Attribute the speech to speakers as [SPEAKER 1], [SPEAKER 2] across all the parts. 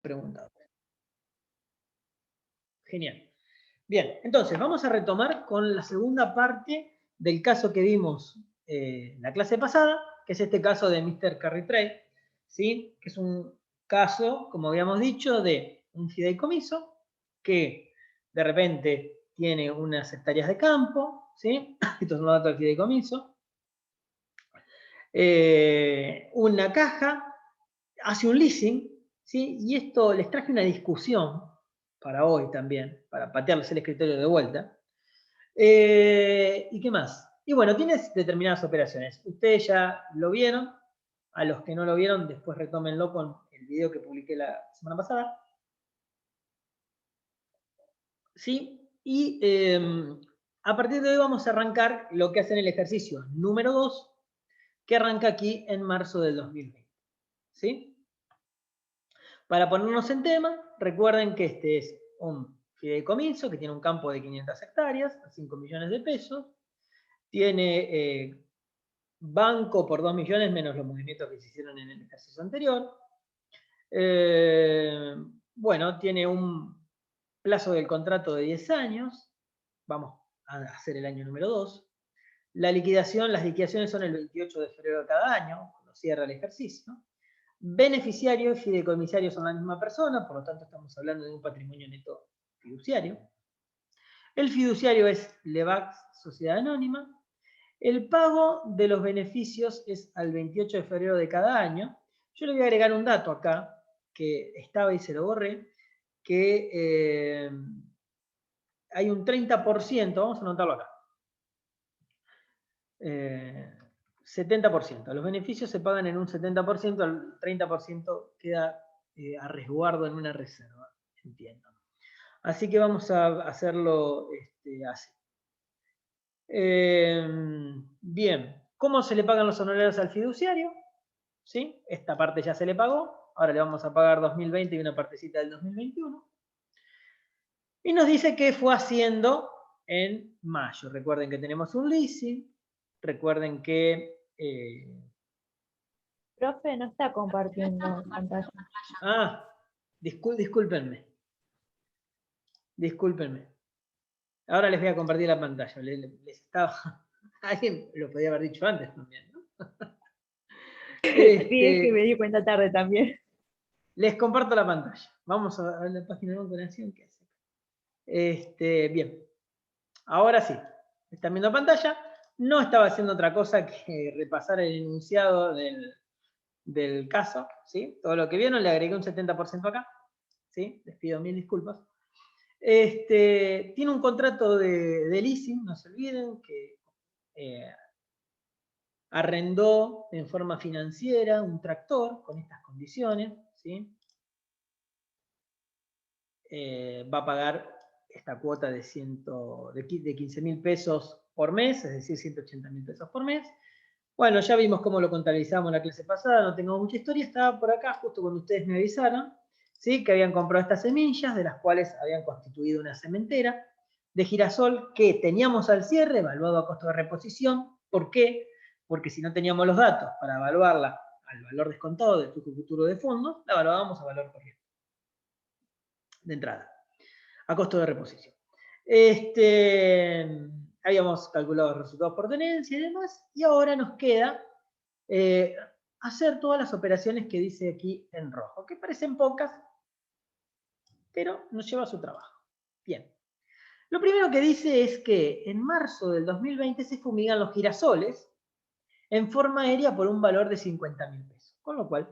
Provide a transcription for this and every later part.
[SPEAKER 1] preguntado. Genial. Bien, entonces vamos a retomar con la segunda parte del caso que vimos la clase pasada, que es este caso de Mr. Carry Trade, ¿sí? Que es un caso, como habíamos dicho, de un fideicomiso que de repente tiene unas hectáreas de campo, ¿sí? Estos son los datos del fideicomiso. Una caja hace un leasing, ¿sí? Y esto les traje una discusión para hoy también, para patearles el escritorio de vuelta. ¿Y qué más? Y bueno, tienes determinadas operaciones. Ustedes ya lo vieron. A los que no lo vieron, después retómenlo con el video que publiqué la semana pasada. ¿Sí? Y a partir de hoy vamos a arrancar lo que hacen el ejercicio número 2, que arranca aquí en marzo del 2020. ¿Sí? Para ponernos en tema, recuerden que este es un fideicomiso que tiene un campo de 500 hectáreas, 5 millones de pesos. Tiene banco por 2 millones menos los movimientos que se hicieron en el ejercicio anterior. Bueno, tiene un plazo del contrato de 10 años. Vamos a hacer el año número 2. Las liquidaciones son el 28 de febrero de cada año, cuando cierra el ejercicio. Beneficiario y fideicomisario son la misma persona, por lo tanto estamos hablando de un patrimonio neto fiduciario. El fiduciario es Levax Sociedad Anónima. El pago de los beneficios es al 28 de febrero de cada año. Yo le voy a agregar un dato acá, que estaba y se lo borré, que hay un 30%, vamos a anotarlo acá. 70%. Los beneficios se pagan en un 70%, el 30% queda a resguardo en una reserva, entiendo. Así que vamos a hacerlo así. Bien, ¿cómo se le pagan los honorarios al fiduciario? ¿Sí? Esta parte ya se le pagó, ahora le vamos a pagar 2020 y una partecita del 2021. Y nos dice que fue haciendo en mayo. Recuerden que tenemos un leasing, recuerden que...
[SPEAKER 2] Profe, no está compartiendo pantalla.
[SPEAKER 1] Discúlpenme. Discúlpenme. Ahora les voy a compartir la pantalla. Les estaba... Alguien lo podía haber dicho antes también, ¿no?
[SPEAKER 2] Sí, es que me di cuenta tarde también.
[SPEAKER 1] Les comparto la pantalla. Vamos a ver la página de Banco Nación. ¿Qué hace? Bien. Ahora sí. Están viendo pantalla. No estaba haciendo otra cosa que repasar el enunciado del caso. ¿Sí? Todo lo que vieron, le agregué un 70% acá. ¿Sí? Les pido mil disculpas. Tiene un contrato de leasing, no se olviden, que arrendó en forma financiera un tractor con estas condiciones, ¿sí? Va a pagar esta cuota de 15.000 pesos por mes, es decir, 180.000 pesos por mes. Bueno, ya vimos cómo lo contabilizamos en la clase pasada, no tengo mucha historia, estaba por acá justo cuando ustedes me avisaron, ¿sí? Que habían comprado estas semillas, de las cuales habían constituido una sementera de girasol que teníamos al cierre, evaluado a costo de reposición. ¿Por qué? Porque si no teníamos los datos para evaluarla al valor descontado del flujo futuro de fondos, la evaluábamos a valor corriente de entrada, a costo de reposición. Habíamos calculado los resultados por tenencia y demás, y ahora nos queda hacer todas las operaciones que dice aquí en rojo, que parecen pocas, pero nos lleva a su trabajo. Bien. Lo primero que dice es que en marzo del 2020 se fumigan los girasoles en forma aérea por un valor de 50.000 pesos. Con lo cual,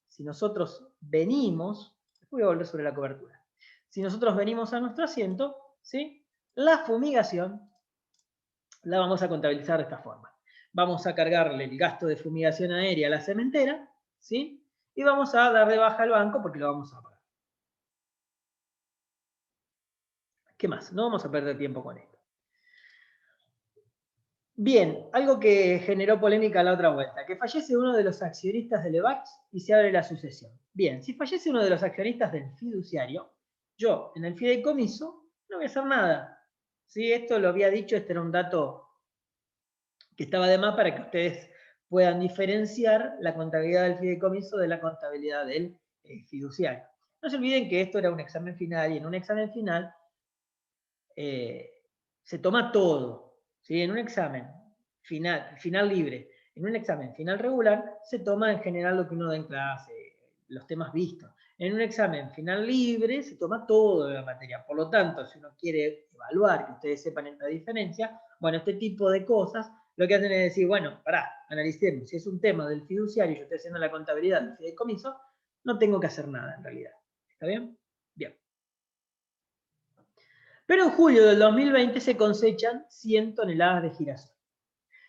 [SPEAKER 1] si nosotros venimos, voy a volver sobre la cobertura, si nosotros venimos a nuestro asiento, ¿sí? La fumigación la vamos a contabilizar de esta forma. Vamos a cargarle el gasto de fumigación aérea a la cementera, ¿sí? Y vamos a dar de baja al banco porque lo vamos a pagar. ¿Qué más? No vamos a perder tiempo con esto. Bien, algo que generó polémica la otra vuelta, que fallece uno de los accionistas de Levax y se abre la sucesión. Bien, si fallece uno de los accionistas del fiduciario, yo en el fideicomiso no voy a hacer nada. ¿Sí? Esto lo había dicho, este era un dato que estaba de más para que ustedes puedan diferenciar la contabilidad del fideicomiso de la contabilidad del fiduciario. No se olviden que esto era un examen final, y en un examen final se toma todo. ¿Sí? En un examen final libre, en un examen final regular, se toma en general lo que uno da en clase, los temas vistos. En un examen final libre se toma todo de la materia. Por lo tanto, si uno quiere evaluar, que ustedes sepan esta diferencia, bueno, este tipo de cosas, lo que hacen es decir, bueno, pará, analicemos. Si es un tema del fiduciario y yo estoy haciendo la contabilidad del fideicomiso, no tengo que hacer nada en realidad. ¿Está bien? Bien. Pero en julio del 2020 se cosechan 100 toneladas de girasol.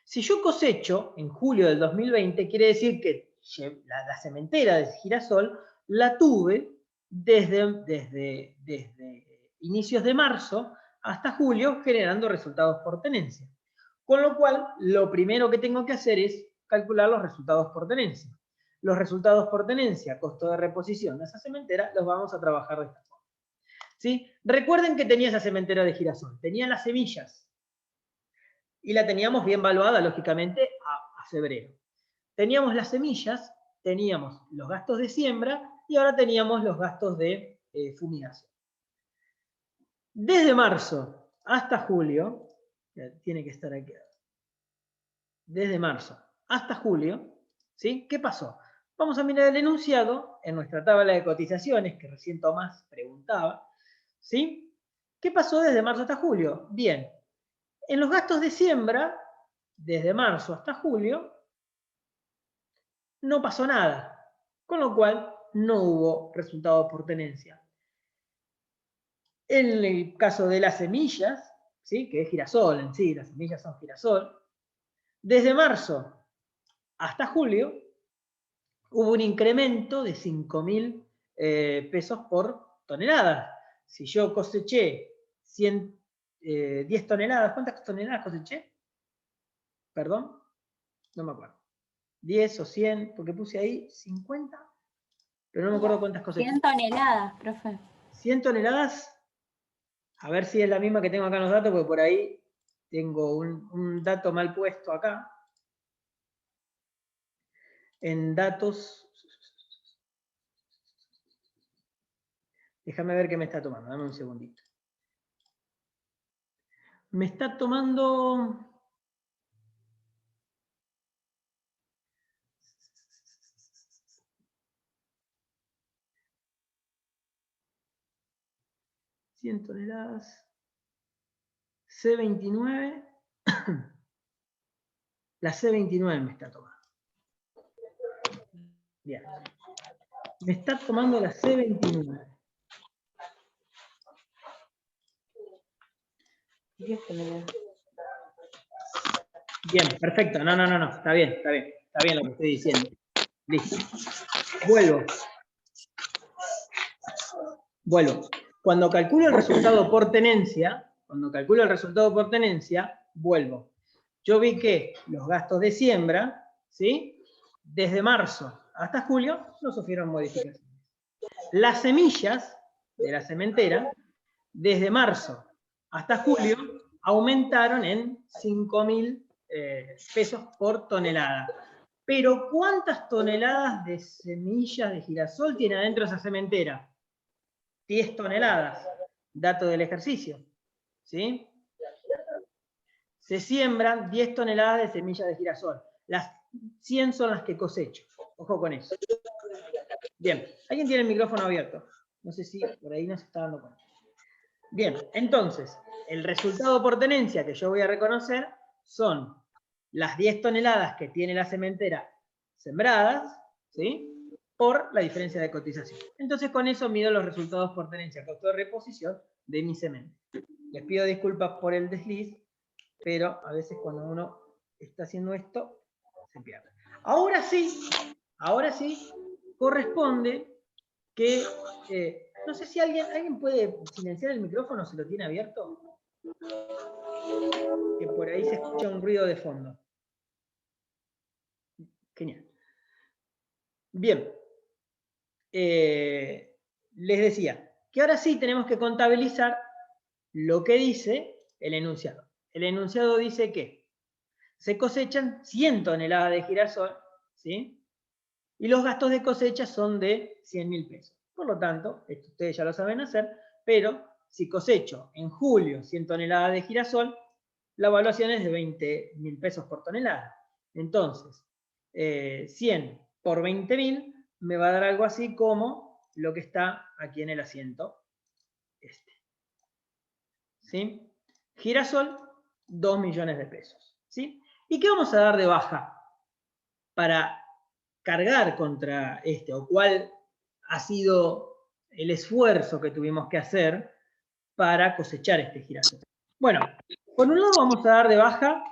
[SPEAKER 1] Si yo cosecho en julio del 2020, quiere decir que la sementera de girasol la tuve desde inicios de marzo hasta julio, generando resultados por tenencia. Con lo cual, lo primero que tengo que hacer es calcular los resultados por tenencia. Los resultados por tenencia, costo de reposición de esa sementera, los vamos a trabajar de esta forma. ¿Sí? Recuerden que tenía esa sementera de girasol, tenía las semillas, y la teníamos bien valuada, lógicamente, a febrero. Teníamos las semillas, teníamos los gastos de siembra y ahora teníamos los gastos de fumigación. Desde marzo hasta julio, tiene que estar aquí, desde marzo hasta julio, ¿sí? ¿Qué pasó? Vamos a mirar el enunciado en nuestra tabla de cotizaciones, que recién Tomás preguntaba, ¿sí? ¿Qué pasó desde marzo hasta julio? Bien, en los gastos de siembra, desde marzo hasta julio, no pasó nada, con lo cual no hubo resultado por tenencia. En el caso de las semillas, ¿sí? Que es girasol en sí, las semillas son girasol, desde marzo hasta julio hubo un incremento de 5.000 pesos por tonelada. Si yo coseché 10 toneladas, ¿cuántas toneladas coseché? Perdón, no me acuerdo. 10 o 100, porque puse ahí 50, pero no me acuerdo cuántas coseché.
[SPEAKER 2] 100 toneladas, profe.
[SPEAKER 1] 100 toneladas, a ver si es la misma que tengo acá en los datos, porque por ahí tengo un dato mal puesto acá. En datos, déjame ver qué me está tomando, dame un segundito. Me está tomando... ...100 toneladas... C29... La C29 me está tomando. Bien. Me está tomando la C29. 10 toneladas. Bien, perfecto. No. Está bien. Está bien lo que estoy diciendo. Listo. Vuelvo. Cuando calculo el resultado por tenencia, vuelvo. Yo vi que los gastos de siembra, ¿sí? Desde marzo hasta julio no sufrieron modificaciones. Las semillas de la sementera, desde marzo hasta julio, aumentaron en 5.000 pesos por tonelada. Pero ¿cuántas toneladas de semillas de girasol tiene adentro esa sementera? 10 toneladas. Dato del ejercicio. ¿Sí? Se siembran 10 toneladas de semillas de girasol. Las 100 son las que cosecho. Ojo con eso. Bien, ¿alguien tiene el micrófono abierto? No sé si por ahí no se está dando cuenta. Bien, entonces, el resultado por tenencia que yo voy a reconocer son las 10 toneladas que tiene la sementera sembradas, ¿sí? Por la diferencia de cotización. Entonces, con eso mido los resultados por tenencia, costo de reposición de mi semente. Les pido disculpas por el desliz, pero a veces cuando uno está haciendo esto, se pierde. Ahora sí, corresponde que... no sé si alguien puede silenciar el micrófono, si lo tiene abierto. Que por ahí se escucha un ruido de fondo. Genial. Bien. Les decía que ahora sí tenemos que contabilizar lo que dice el enunciado. El enunciado dice que se cosechan 100 toneladas de girasol, ¿sí? Y los gastos de cosecha son de 100.000 pesos. Por lo tanto, esto ustedes ya lo saben hacer, pero si cosecho en julio 100 toneladas de girasol, la evaluación es de 20.000 pesos por tonelada. Entonces, 100 por 20.000 me va a dar algo así como lo que está aquí en el asiento este. ¿Sí? Girasol, 2 millones de pesos. ¿Sí? ¿Y qué vamos a dar de baja para cargar contra este? ¿O cuál ha sido el esfuerzo que tuvimos que hacer para cosechar este girasol? Bueno, por un lado vamos a dar de baja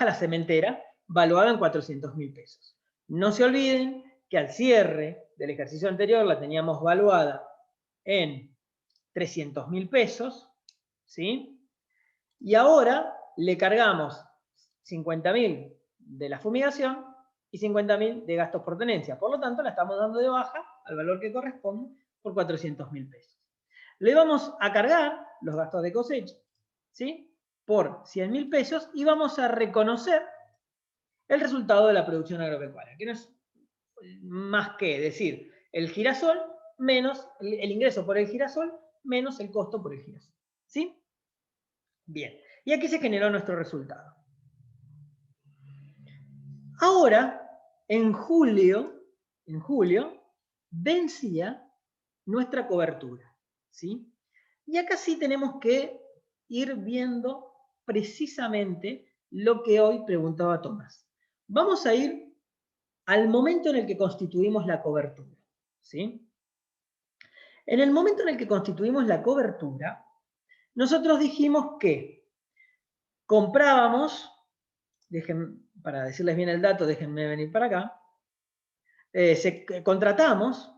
[SPEAKER 1] la cementera, valuada en 400.000 pesos. No se olviden que al cierre del ejercicio anterior la teníamos valuada en 300.000 pesos, ¿sí? Y ahora le cargamos 50.000 de la fumigación y 50.000 de gastos por tenencia. Por lo tanto, la estamos dando de baja al valor que corresponde por 400.000 pesos. Le vamos a cargar los gastos de cosecha, ¿sí? Por 100.000 pesos y vamos a reconocer el resultado de la producción agropecuaria, que no es más que decir el girasol menos el ingreso por el girasol menos el costo por el girasol. ¿Sí? Bien. Y aquí se generó nuestro resultado. Ahora, en julio, vencía nuestra cobertura. ¿Sí? Y acá sí tenemos que ir viendo precisamente lo que hoy preguntaba Tomás. Vamos a ir al momento en el que constituimos la cobertura. ¿Sí? En el momento en el que constituimos la cobertura, nosotros dijimos que comprábamos, para decirles bien el dato, déjenme venir para acá, contratamos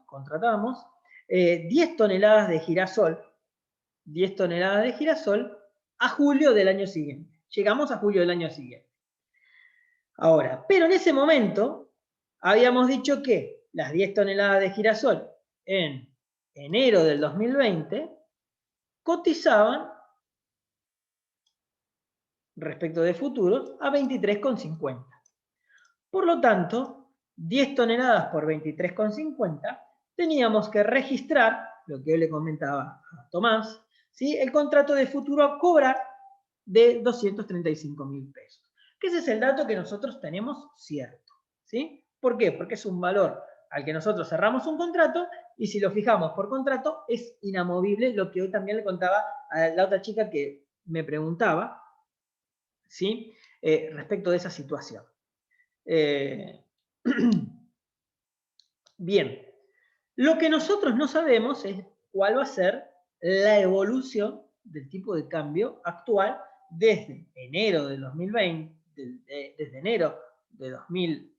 [SPEAKER 1] 10 toneladas de girasol, 10 toneladas de girasol a julio del año siguiente. Llegamos a julio del año siguiente. Ahora, pero en ese momento habíamos dicho que las 10 toneladas de girasol en enero del 2020 cotizaban respecto de futuros a 23,50. Por lo tanto, 10 toneladas por 23,50 teníamos que registrar, lo que yo le comentaba a Tomás, ¿sí? El contrato de futuro a cobrar de 235.000 pesos. Que ese es el dato que nosotros tenemos cierto. ¿Sí? ¿Por qué? Porque es un valor al que nosotros cerramos un contrato y si lo fijamos por contrato es inamovible, lo que hoy también le contaba a la otra chica que me preguntaba, ¿sí? Respecto de esa situación. Bien, lo que nosotros no sabemos es cuál va a ser la evolución del tipo de cambio actual desde enero de 2020, desde enero de 2000,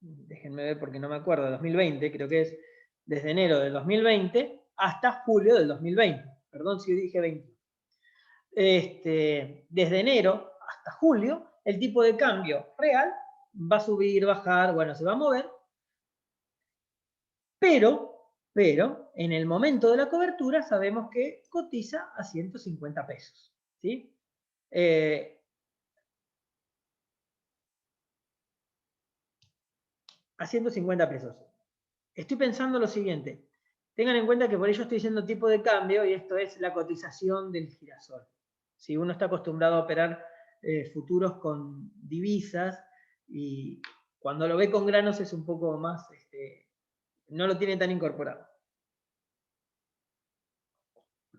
[SPEAKER 1] déjenme ver porque no me acuerdo, 2020 creo que es, desde enero del 2020 hasta julio del 2020, perdón si dije 20. Desde enero hasta julio, el tipo de cambio real va a subir, bajar, bueno, se va a mover, pero en el momento de la cobertura sabemos que cotiza a 150 pesos. ¿Sí? A 150 pesos. Estoy pensando lo siguiente. Tengan en cuenta que por ello estoy diciendo tipo de cambio y esto es la cotización del girasol. Si uno está acostumbrado a operar futuros con divisas y cuando lo ve con granos es un poco más, no lo tiene tan incorporado.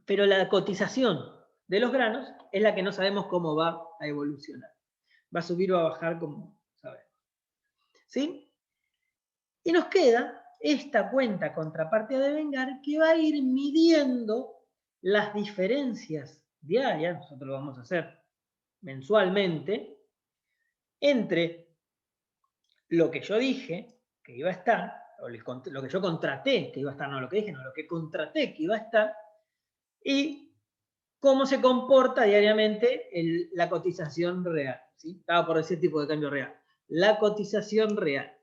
[SPEAKER 1] Pero la cotización de los granos es la que no sabemos cómo va a evolucionar. Va a subir o a bajar como sabemos. ¿Sí? Y nos queda esta cuenta contraparte a devengar que va a ir midiendo las diferencias diarias, nosotros lo vamos a hacer mensualmente, entre lo que yo dije que iba a estar, o lo que yo contraté que iba a estar, no lo que dije, no, lo que contraté que iba a estar, y cómo se comporta diariamente la cotización real. ¿Sí? Estaba por decir tipo de cambio real. La cotización real.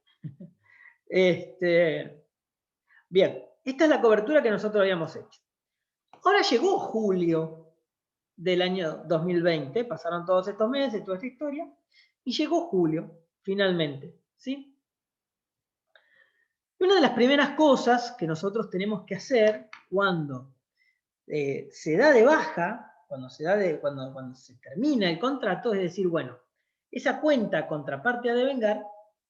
[SPEAKER 1] Bien, esta es la cobertura que nosotros habíamos hecho. Ahora llegó julio del año 2020, pasaron todos estos meses, toda esta historia, y llegó julio, finalmente, ¿sí? Una de las primeras cosas que nosotros tenemos que hacer cuando se da de baja, cuando se termina el contrato, es decir, bueno, esa cuenta contraparte a devengar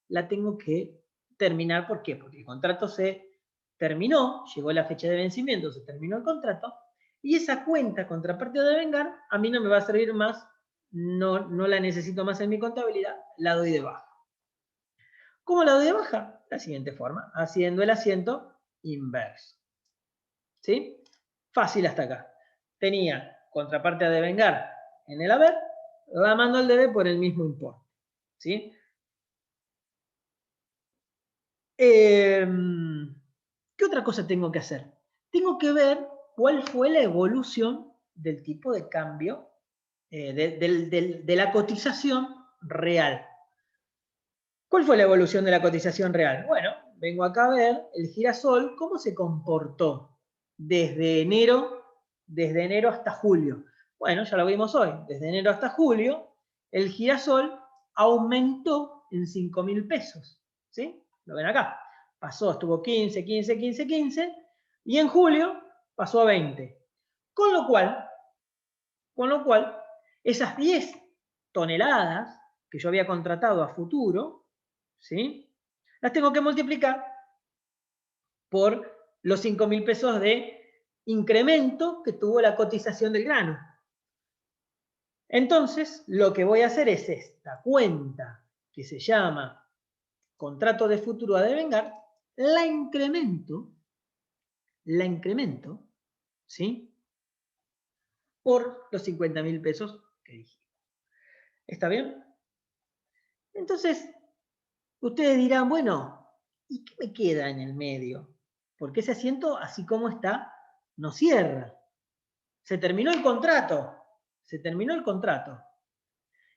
[SPEAKER 1] la tengo que terminar. ¿Por qué? Porque el contrato se terminó, llegó la fecha de vencimiento, se terminó el contrato, y esa cuenta contraparte a devengar a mí no me va a servir más, no la necesito más en mi contabilidad, la doy de baja. ¿Cómo la doy de baja? De la siguiente forma, haciendo el asiento inverso. ¿Sí? Fácil hasta acá. Tenía contraparte a devengar en el haber, la mando al debe por el mismo importe. ¿Sí? ¿Qué otra cosa tengo que hacer? Tengo que ver cuál fue la evolución del tipo de cambio, de la cotización real. ¿Cuál fue la evolución de la cotización real? Bueno, vengo acá a ver el girasol, cómo se comportó desde enero hasta julio. Bueno, ya lo vimos hoy. Desde enero hasta julio, el girasol aumentó en 5.000 pesos. ¿Sí? Lo ven acá. Pasó, estuvo 15, 15, 15, 15, y en julio pasó a 20. Con lo cual, esas 10 toneladas que yo había contratado a futuro, ¿sí? Las tengo que multiplicar por los 5.000 pesos de incremento que tuvo la cotización del grano. Entonces, lo que voy a hacer es esta cuenta que se llama contrato de futuro a devengar, la incremento, ¿sí? Por los 50.000 pesos que dijimos. ¿Está bien? Entonces, ustedes dirán, bueno, ¿y qué me queda en el medio? Porque ese asiento, así como está, no cierra. Se terminó el contrato. Se terminó el contrato.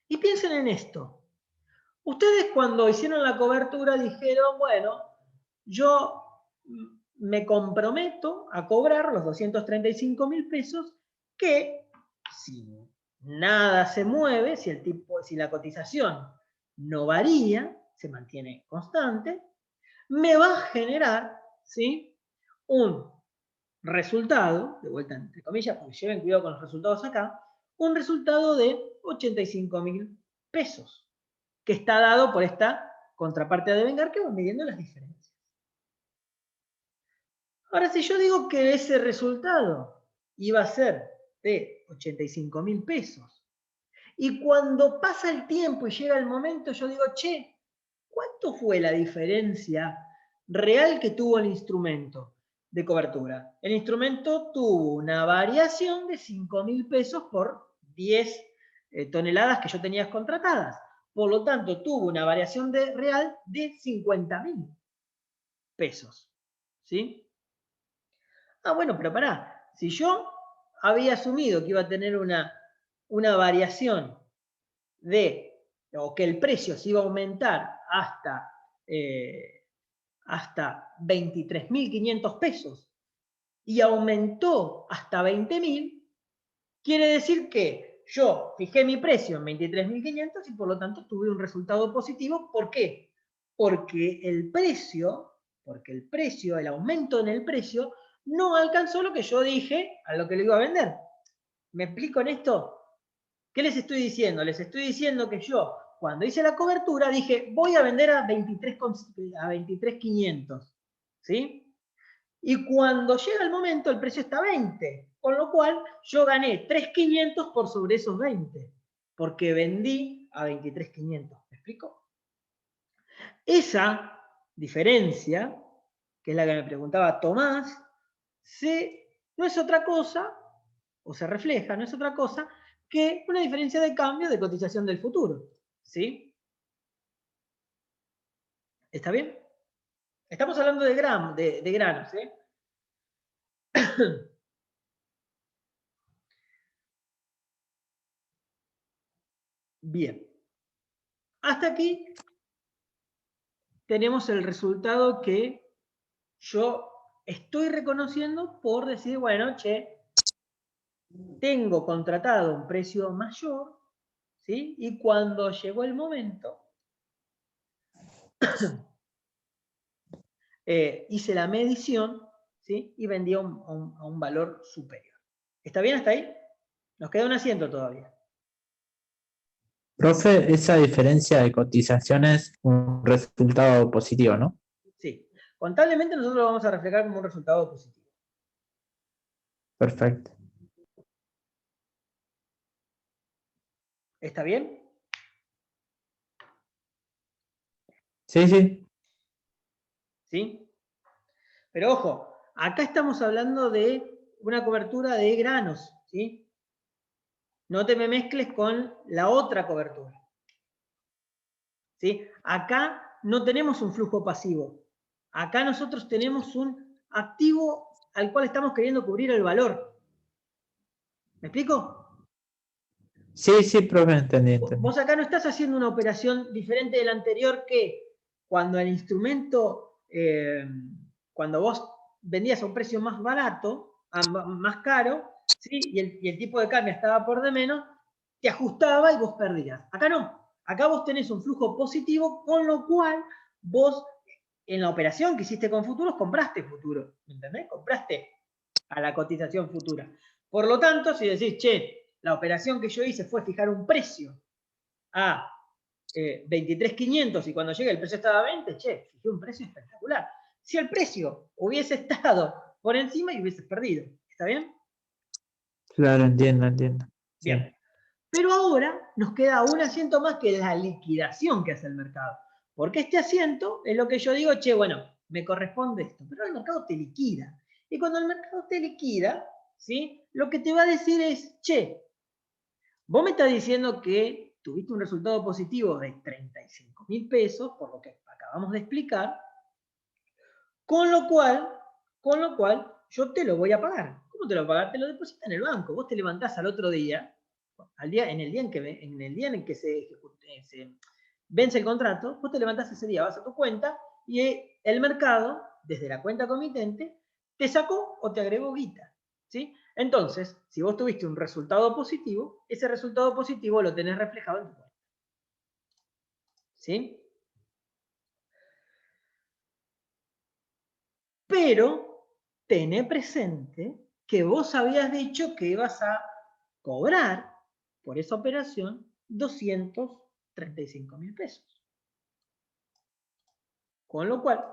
[SPEAKER 1] Y piensen en esto. Ustedes cuando hicieron la cobertura dijeron, bueno, yo me comprometo a cobrar los 235.000 pesos que si nada se mueve, si la cotización no varía, se mantiene constante, me va a generar, ¿sí?, un resultado, de vuelta entre comillas, porque lleven cuidado con los resultados acá, un resultado de 85.000 pesos, que está dado por esta contraparte a devengar que va midiendo las diferencias. Ahora, si yo digo que ese resultado iba a ser de 85.000 pesos, y cuando pasa el tiempo y llega el momento, yo digo, che, ¿cuánto fue la diferencia real que tuvo el instrumento de cobertura? El instrumento tuvo una variación de 5.000 pesos por 10 toneladas que yo tenía contratadas. Por lo tanto, tuvo una variación real de 50.000 pesos. ¿Sí? Ah, bueno, pero pará. Si yo había asumido que iba a tener una variación o que el precio se iba a aumentar hasta 23.500 pesos y aumentó hasta 20.000, quiere decir que yo fijé mi precio en 23.500 y por lo tanto tuve un resultado positivo. ¿Por qué? Porque el aumento en el precio no alcanzó lo que yo dije a lo que le iba a vender. ¿Me explico en esto? ¿Qué les estoy diciendo? Les estoy diciendo que yo, cuando hice la cobertura, dije, voy a vender a 23.500, ¿sí? Y cuando llega el momento, el precio está a 20, con lo cual yo gané 3.500 por sobre esos 20, porque vendí a 23.500. ¿Me explico? Esa diferencia, que es la que me preguntaba Tomás, no es otra cosa, o se refleja, no es otra cosa, que una diferencia de cambio de cotización del futuro. ¿Sí? ¿Está bien? Estamos hablando de granos, ¿eh? Bien. Hasta aquí tenemos el resultado que yo estoy reconociendo por decir, bueno, che, tengo contratado un precio mayor, ¿sí? Y cuando llegó el momento, hice la medición, ¿sí? Y vendí a un valor superior. ¿Está bien hasta ahí? Nos queda un asiento todavía.
[SPEAKER 3] Profe, esa diferencia de cotizaciones es un resultado positivo, ¿no?
[SPEAKER 1] Sí. Contablemente nosotros lo vamos a reflejar como un resultado positivo.
[SPEAKER 3] Perfecto.
[SPEAKER 1] ¿Está bien?
[SPEAKER 3] Sí, sí.
[SPEAKER 1] ¿Sí? Pero ojo, acá estamos hablando de una cobertura de granos, ¿sí? No te me mezcles con la otra cobertura. ¿Sí? Acá no tenemos un flujo pasivo. Acá nosotros tenemos un activo al cual estamos queriendo cubrir el valor. ¿Me explico?
[SPEAKER 3] Sí, sí, profe, entendí.
[SPEAKER 1] Vos acá no estás haciendo una operación diferente de la anterior que cuando el instrumento, cuando vos vendías a un precio más barato, más caro, ¿sí? y el tipo de cambio estaba por de menos, te ajustaba y vos perdías. Acá no. Acá vos tenés un flujo positivo, con lo cual vos en la operación que hiciste con futuros compraste futuro. ¿Me entendés? Compraste a la cotización futura. Por lo tanto, si decís, che, la operación que yo hice fue fijar un precio a 23.500 y cuando llega el precio estaba a 20, che, fijé un precio espectacular. Si el precio hubiese estado por encima y hubieses perdido. ¿Está bien?
[SPEAKER 3] Claro, entiendo. Sí.
[SPEAKER 1] Bien. Pero ahora nos queda un asiento más que la liquidación que hace el mercado. Porque este asiento es lo que yo digo, che, bueno, me corresponde esto, pero el mercado te liquida. Y cuando el mercado te liquida, ¿sí? Lo que te va a decir es, che, vos me estás diciendo que tuviste un resultado positivo de 35.000 pesos, por lo que acabamos de explicar, con lo cual yo te lo voy a pagar. ¿Cómo te lo pagas? Te lo depositas en el banco. Vos te levantás al otro día, en el día en el que se vence el contrato, vos te levantás ese día, vas a tu cuenta y el mercado, desde la cuenta comitente, te sacó o te agregó guita. ¿Sí? Entonces, si vos tuviste un resultado positivo, ese resultado positivo lo tenés reflejado en tu cuenta. ¿Sí? Pero tené presente que vos habías dicho que ibas a cobrar por esa operación 235.000 pesos. Con lo cual,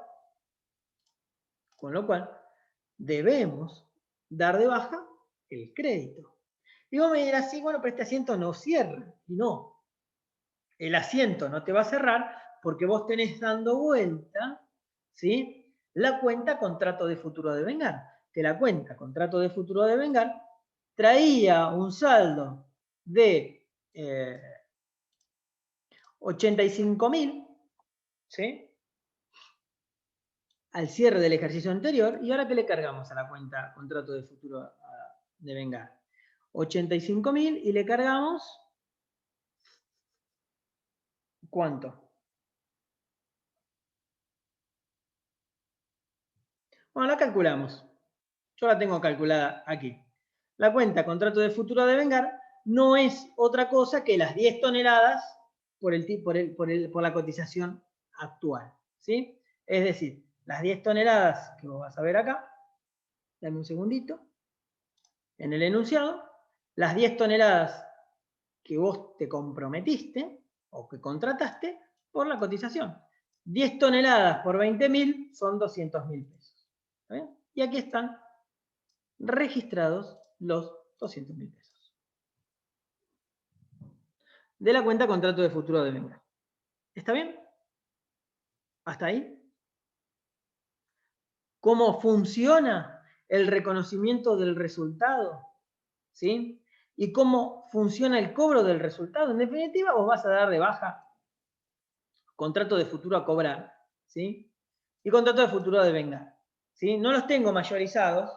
[SPEAKER 1] debemos dar de baja el crédito. Y vos me dirás, sí, bueno, pero este asiento no cierra. Y no, el asiento no te va a cerrar porque vos tenés dando vuelta, ¿sí? La cuenta contrato de futuro de vengar. Que la cuenta contrato de futuro de vengar traía un saldo de 85.000, ¿sí? Al cierre del ejercicio anterior, y ahora ¿qué le cargamos a la cuenta contrato de futuro de vengar? 85.000 y le cargamos ¿cuánto? Bueno, la calculamos. Yo la tengo calculada aquí. La cuenta contrato de futuro de vengar no es otra cosa que las 10 toneladas por la cotización actual. ¿Sí? Es decir, las 10 toneladas que vos vas a ver acá, dame un segundito, en el enunciado, las 10 toneladas que vos te comprometiste o que contrataste por la cotización. 10 toneladas por 20.000 son 200.000 pesos. ¿Está bien? Y aquí están registrados los 200.000 pesos. De la cuenta contrato de futuro de venga. ¿Está bien? ¿Hasta ahí? ¿Cómo funciona el reconocimiento del resultado? ¿Sí? Y cómo funciona el cobro del resultado. En definitiva, vos vas a dar de baja contrato de futuro a cobrar, ¿sí? Y contrato de futuro de vengar, ¿sí? No los tengo mayorizados,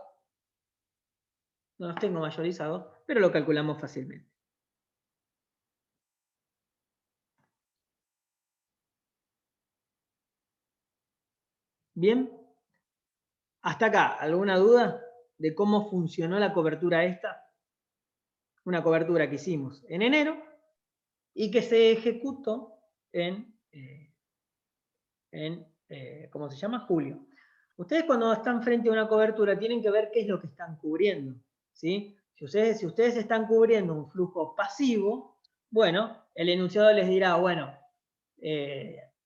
[SPEAKER 1] pero lo calculamos fácilmente. ¿Bien? ¿Hasta acá alguna duda de cómo funcionó la cobertura esta? Una cobertura que hicimos en enero y que se ejecutó en ¿cómo se llama? Julio. Ustedes cuando están frente a una cobertura tienen que ver qué es lo que están cubriendo, ¿sí? Si ustedes están cubriendo un flujo pasivo, bueno, el enunciado les dirá, bueno,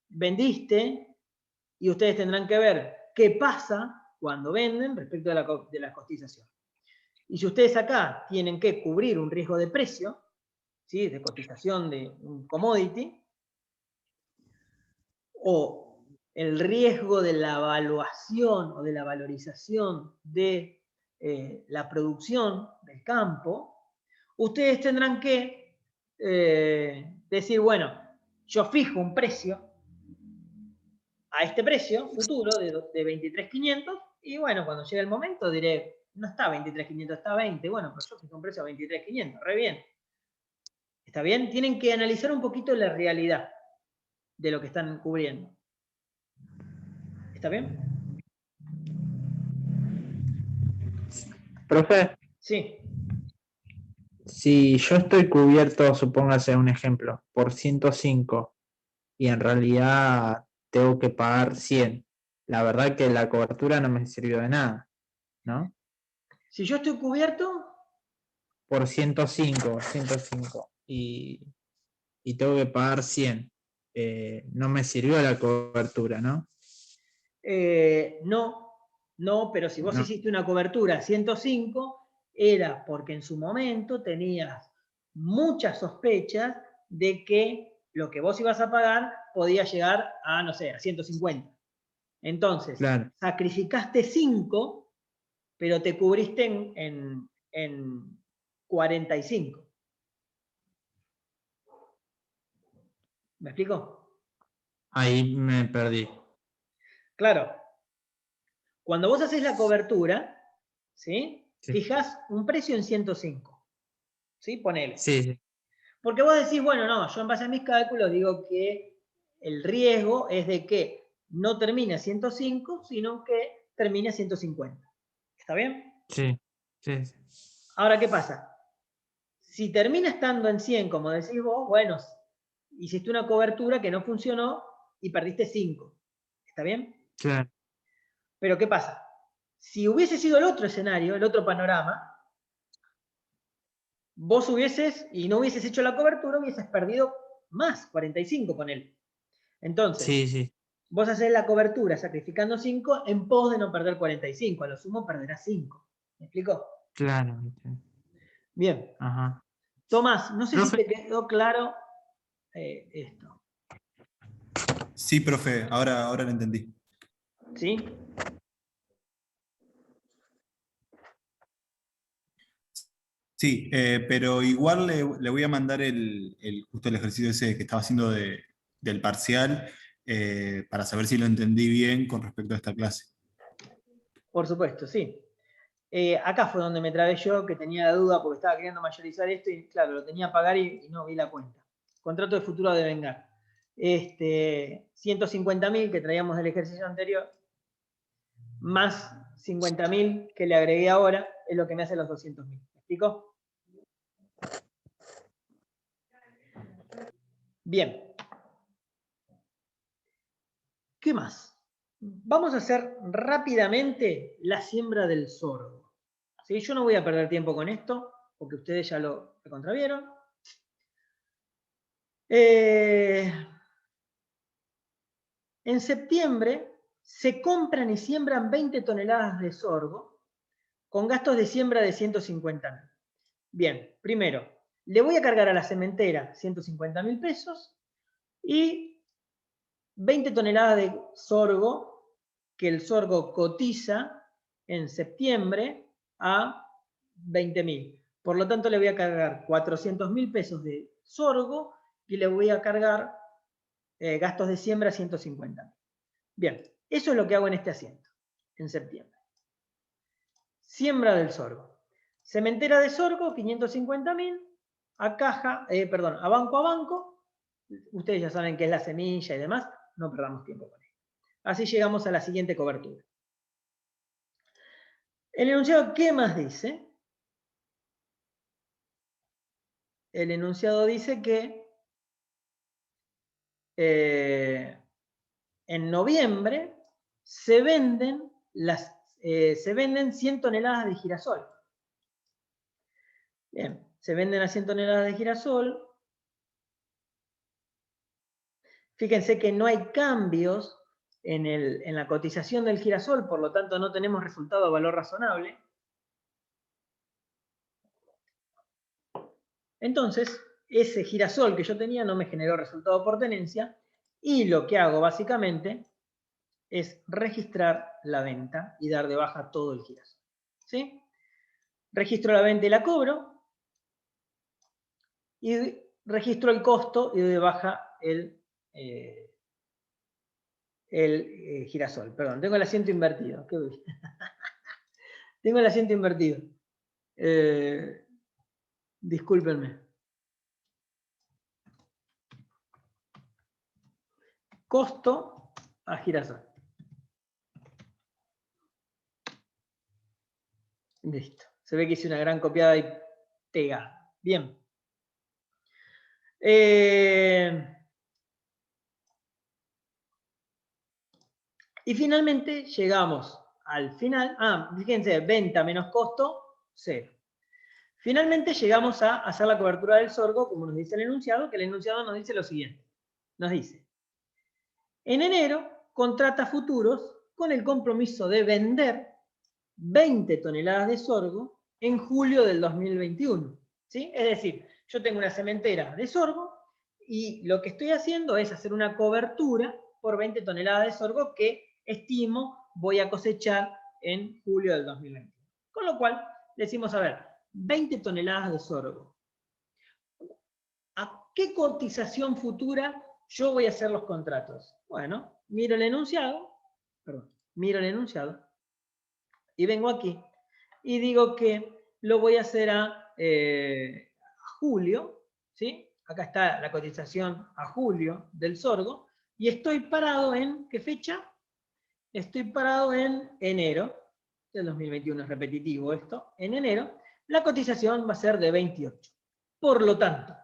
[SPEAKER 1] vendiste y ustedes tendrán que ver qué pasa cuando venden respecto de la cotización. Y si ustedes acá tienen que cubrir un riesgo de precio, ¿sí? De cotización de un commodity, o el riesgo de la evaluación o de la valorización de la producción del campo, ustedes tendrán que decir, bueno, yo fijo un precio a este precio futuro de 23.500 y bueno, cuando llegue el momento diré, no está 23.500, está 20, bueno, pero yo fijo un precio a 23.500, re bien. ¿Está bien? Tienen que analizar un poquito la realidad de lo que están cubriendo. ¿Está bien?
[SPEAKER 3] Profe,
[SPEAKER 1] Sí.
[SPEAKER 3] si yo estoy cubierto, supóngase un ejemplo, por 105 y en realidad tengo que pagar 100, la verdad que la cobertura no me sirvió de nada, ¿no?
[SPEAKER 1] Si yo estoy cubierto,
[SPEAKER 3] Por 105 y tengo que pagar 100, no me sirvió la cobertura, ¿no?
[SPEAKER 1] no, pero si vos
[SPEAKER 3] No,
[SPEAKER 1] hiciste una cobertura 105, era porque en su momento tenías muchas sospechas de que lo que vos ibas a pagar podía llegar a, no sé, a 150. Entonces,
[SPEAKER 3] claro.
[SPEAKER 1] sacrificaste 5, pero te cubriste en 45. ¿Me explico?
[SPEAKER 3] Ahí me perdí.
[SPEAKER 1] Claro, cuando vos haces la cobertura, ¿sí?
[SPEAKER 3] Sí,
[SPEAKER 1] Fijas un precio en 105, ¿sí? Ponele.
[SPEAKER 3] sí,
[SPEAKER 1] Porque vos decís, bueno, no, yo en base a mis cálculos digo que el riesgo es de que no termine a 105, sino que termine a 150. ¿Está bien?
[SPEAKER 3] sí, sí, sí.
[SPEAKER 1] Ahora, ¿qué pasa? Si termina estando en 100, como decís vos, bueno, hiciste una cobertura que no funcionó y perdiste 5. ¿Está bien?
[SPEAKER 3] Claro.
[SPEAKER 1] Pero ¿qué pasa? Si hubiese sido el otro escenario, el otro panorama, vos hubieses, y no hubieses hecho la cobertura, hubieses perdido más, 45 con él. Entonces,
[SPEAKER 3] Sí, sí,
[SPEAKER 1] vos haces la cobertura sacrificando 5 en pos de no perder 45. A lo sumo perderás 5. ¿Me explico?
[SPEAKER 3] claro.
[SPEAKER 1] Bien.
[SPEAKER 3] Ajá.
[SPEAKER 1] Tomás, no sé si
[SPEAKER 3] Profe,
[SPEAKER 1] te quedó claro esto.
[SPEAKER 4] Sí, profe, ahora lo entendí.
[SPEAKER 1] ¿Sí?
[SPEAKER 4] Sí, pero igual le voy a mandar justo el ejercicio ese que estaba haciendo del parcial para saber si lo entendí bien con respecto a esta clase.
[SPEAKER 1] Por supuesto, sí. Acá fue donde me trabé yo, que tenía la duda porque estaba queriendo mayorizar esto y claro, lo tenía a pagar y no vi la cuenta. Contrato de futuro a devengar. 150.000 que traíamos del ejercicio anterior, más 50.000 que le agregué ahora, es lo que me hace los 200.000. ¿Me explico? Bien. ¿Qué más? Vamos a hacer rápidamente la siembra del sorgo. ¿Sí? Yo no voy a perder tiempo con esto, porque ustedes ya lo contravieron. En septiembre se compran y siembran 20 toneladas de sorgo con gastos de siembra de 150.000. Bien, primero, le voy a cargar a la cementera 150.000 pesos y 20 toneladas de sorgo, que el sorgo cotiza en septiembre a 20.000. Por lo tanto, le voy a cargar 400.000 pesos de sorgo y le voy a cargar gastos de siembra 150.000. Bien, eso es lo que hago en este asiento, en septiembre. Siembra del sorgo. Cementera de sorgo, 550.000, a caja, a banco. Ustedes ya saben qué es la semilla y demás, no perdamos tiempo con esto. Así llegamos a la siguiente cobertura. El enunciado, ¿qué más dice? El enunciado dice que en noviembre se venden se venden 100 toneladas de girasol. Bien, se venden a 100 toneladas de girasol. Fíjense que no hay cambios en la cotización del girasol, por lo tanto no tenemos resultado a valor razonable. Entonces, ese girasol que yo tenía no me generó resultado por tenencia, y lo que hago básicamente es registrar la venta y dar de baja todo el girasol. ¿Sí? Registro la venta y la cobro, y registro el costo y doy de baja el girasol. Perdón, tengo el asiento invertido. Tengo el asiento invertido. Discúlpenme. Costo a girasol. Listo. Se ve que hice una gran copiada y pegada. Bien. Y finalmente llegamos al final. Fíjense, venta menos costo, 0. Finalmente llegamos a hacer la cobertura del sorgo, como nos dice el enunciado, que el enunciado nos dice lo siguiente. Nos dice, en enero contrata futuros con el compromiso de vender 20 toneladas de sorgo en julio del 2021. ¿Sí? Es decir, yo tengo una sementera de sorgo y lo que estoy haciendo es hacer una cobertura por 20 toneladas de sorgo que estimo voy a cosechar en julio del 2021. Con lo cual, decimos, a ver, 20 toneladas de sorgo. ¿A qué cotización futura yo voy a hacer los contratos? Bueno, miro el enunciado y vengo aquí y digo que lo voy a hacer a julio, ¿sí? Acá está la cotización a julio del sorgo, y estoy parado en, ¿qué fecha? Estoy parado en enero del 2021, es repetitivo esto, en enero, la cotización va a ser de 28. Por lo tanto,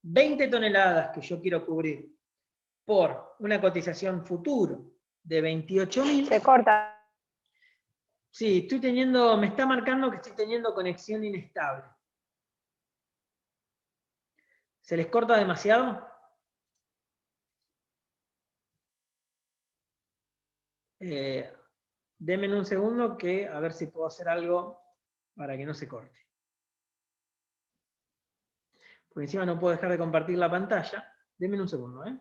[SPEAKER 1] 20 toneladas que yo quiero cubrir por una cotización futuro de 28.000.
[SPEAKER 2] Se corta.
[SPEAKER 1] Sí, me está marcando que estoy teniendo conexión inestable. ¿Se les corta demasiado? Denme un segundo que a ver si puedo hacer algo para que no se corte. Porque encima no puedo dejar de compartir la pantalla. Denme un segundo, ¿eh?